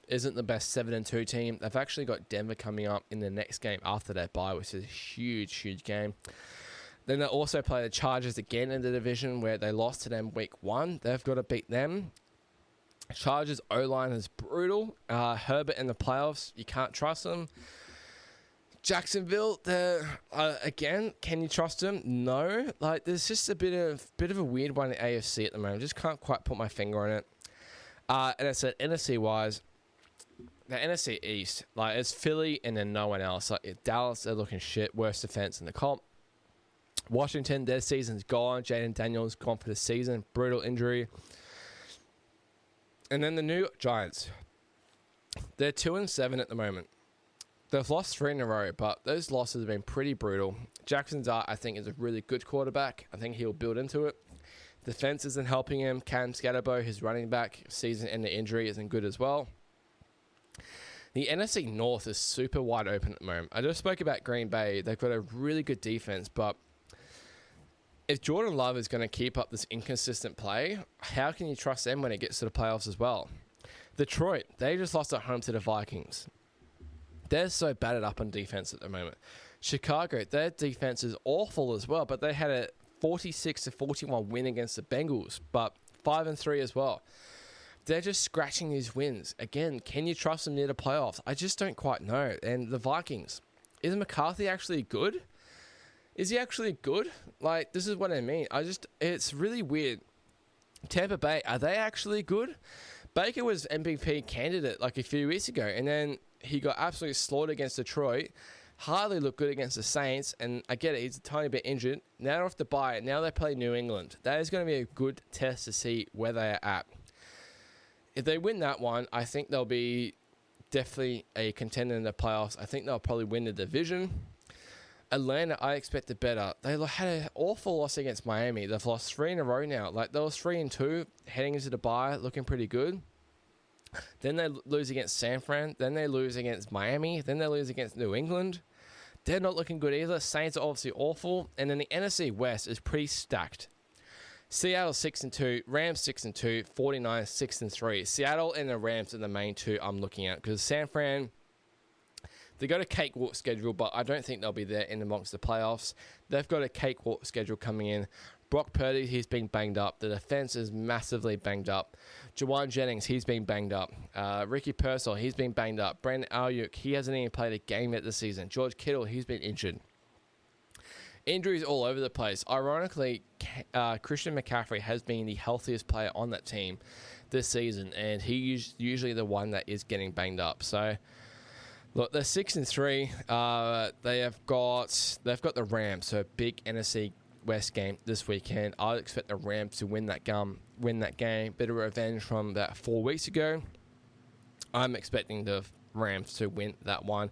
isn't the best 7-2 team. They've actually got Denver coming up in the next game after their bye, which is a huge game. Then they'll also play the Chargers again in the division where they lost to them week 1. They've got to beat them. Chargers O-line is brutal. Herbert in the playoffs, you can't trust them. Jacksonville, again, can you trust them? No. There's just a bit of a weird one in the AFC at the moment. Just can't quite put my finger on it. And I said NFC-wise, the NFC East, it's Philly and then no one else. Dallas, they're looking shit. Worst defense in the comp. Washington, their season's gone. Jaden Daniels gone for the season. Brutal injury. And then the New York Giants. They're 2-7 at the moment. They've lost 3 in a row, but those losses have been pretty brutal. Jackson Dart, I think, is a really good quarterback. I think he'll build into it. Defense isn't helping him. Cam Scatterbo, his running back, season-ending injury isn't good as well. The NFC North is super wide open at the moment. I just spoke about Green Bay. They've got a really good defense, but if Jordan Love is going to keep up this inconsistent play, how can you trust them when it gets to the playoffs as well? Detroit, they just lost at home to the Vikings. They're so battered up on defense at the moment. Chicago, their defense is awful as well, but they had a 46-41 win against the Bengals, but 5-3 as well. They're just scratching these wins. Again, can you trust them near the playoffs? I just don't quite know. And the Vikings, is McCarthy actually good? Is he actually good? This is what I mean. It's really weird. Tampa Bay, are they actually good? Baker was MVP candidate a few weeks ago, and then he got absolutely slaughtered against Detroit. Hardly looked good against the Saints, and I get it, he's a tiny bit injured. Now they're off the bye. Now they play New England. That is going to be a good test to see where they're at. If they win that one, I think they'll be definitely a contender in the playoffs. I think they'll probably win the division. Atlanta, I expected better. They had an awful loss against Miami. They've lost 3 in a row now. They were 3-2 heading into the bye, looking pretty good. Then they lose against San Fran. Then they lose against Miami. Then they lose against New England. They're not looking good either. Saints are obviously awful. And then the NFC West is pretty stacked. Seattle 6-2, Rams 6-2, 49 6-3. Seattle and the Rams are the main two I'm looking at because San Fran, They got a cakewalk schedule, but I don't think they'll be there in amongst the playoffs. They've got a cakewalk schedule coming in. Brock Purdy, he's been banged up. The defense is massively banged up. Jawan Jennings, he's been banged up. Ricky Pearsall, he's been banged up. Brandon Ayuk, he hasn't even played a game yet this season. George Kittle, he's been injured. Injuries all over the place. Ironically, Christian McCaffrey has been the healthiest player on that team this season, and he's usually the one that is getting banged up. So, look, they're 6-3. They've got the Rams, so a big NFC West game this weekend. I expect the Rams to win that game. Bit of revenge from about 4 weeks ago. I'm expecting the Rams to win that one.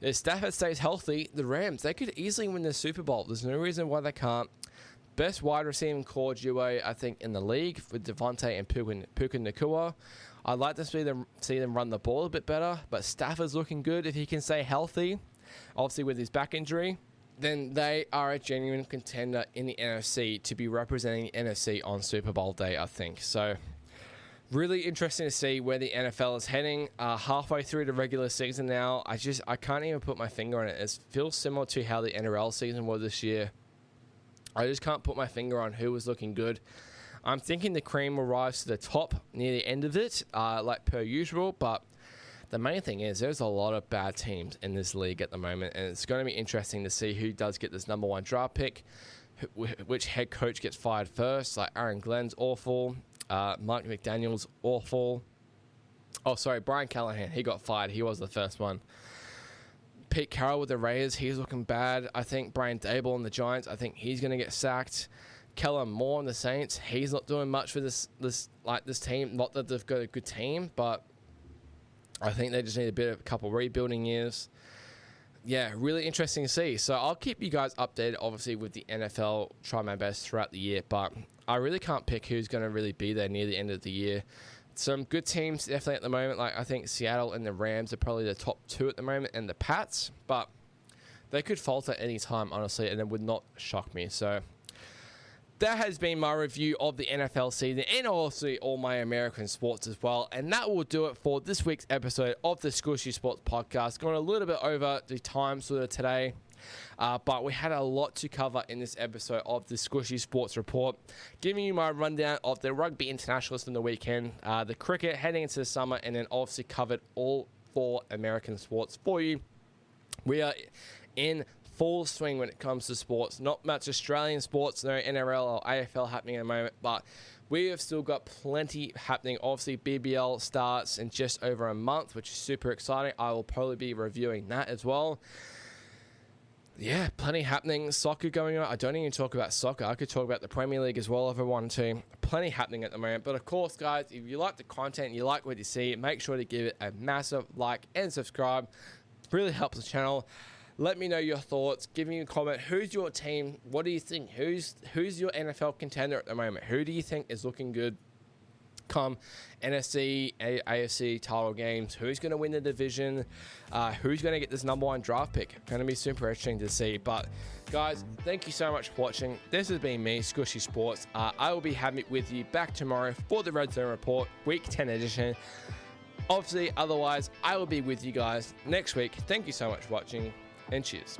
If Stafford stays healthy, the Rams, they could easily win the Super Bowl. There's no reason why they can't. Best wide receiving core duo, I think, in the league with Devontae and Puka Nacua. I'd like to see them run the ball a bit better, but Stafford's looking good. If he can stay healthy, obviously with his back injury, then they are a genuine contender in the NFC to be representing the NFC on Super Bowl day, I think. So, really interesting to see where the NFL is heading. Halfway through the regular season now, I can't even put my finger on it. It feels similar to how the NRL season was this year. I just can't put my finger on who was looking good. I'm thinking the cream will rise to the top near the end of it, like per usual, but the main thing is there's a lot of bad teams in this league at the moment, and it's going to be interesting to see who does get this number one draft pick, which head coach gets fired first. Like Aaron Glenn's awful, Mike McDaniel's awful. Oh, sorry, Brian Callahan, he got fired. He was the first one. Pete Carroll with the Raiders, he's looking bad. I think Brian Daboll and the Giants, I think he's going to get sacked. Kellen Moore and the Saints, he's not doing much for this team. Not that they've got a good team, but I think they just need a couple rebuilding years. Yeah, really interesting to see. So I'll keep you guys updated, obviously, with the NFL. Try my best throughout the year, but I really can't pick who's going to really be there near the end of the year. Some good teams definitely at the moment. Like I think Seattle and the Rams are probably the top two at the moment, and the Pats, but they could falter any time, honestly, and it would not shock me. So that has been my review of the NFL season and also all my American sports as well. And that will do it for this week's episode of the Skooshi Sports Podcast. Going a little bit over the time sort of today, but we had a lot to cover in this episode of the Skooshi Sports Report, giving you my rundown of the Rugby Internationals from the weekend, the cricket heading into the summer, and then obviously covered all 4 American sports for you. We are in full swing when it comes to sports. Not much Australian sports, no NRL or AFL happening at the moment, but we have still got plenty happening. Obviously, BBL starts in just over a month, which is super exciting. I will probably be reviewing that as well. Yeah, plenty happening. Soccer going on. I don't even talk about soccer. I could talk about the Premier League as well if I wanted to. Plenty happening at the moment. But of course, guys, if you like the content, you like what you see, make sure to give it a massive like and subscribe. It really helps the channel. Let me know your thoughts. Give me a comment. Who's your team? What do you think? Who's your NFL contender at the moment? Who do you think is looking good come NFC, AFC title games? Who's going to win the division? Who's going to get this number one draft pick? Going to be super interesting to see. But guys, thank you so much for watching. This has been me, Skooshi Sports. I will be having with you back tomorrow for the Red Zone Report, Week 10 edition. Obviously, otherwise, I will be with you guys next week. Thank you so much for watching, and cheers.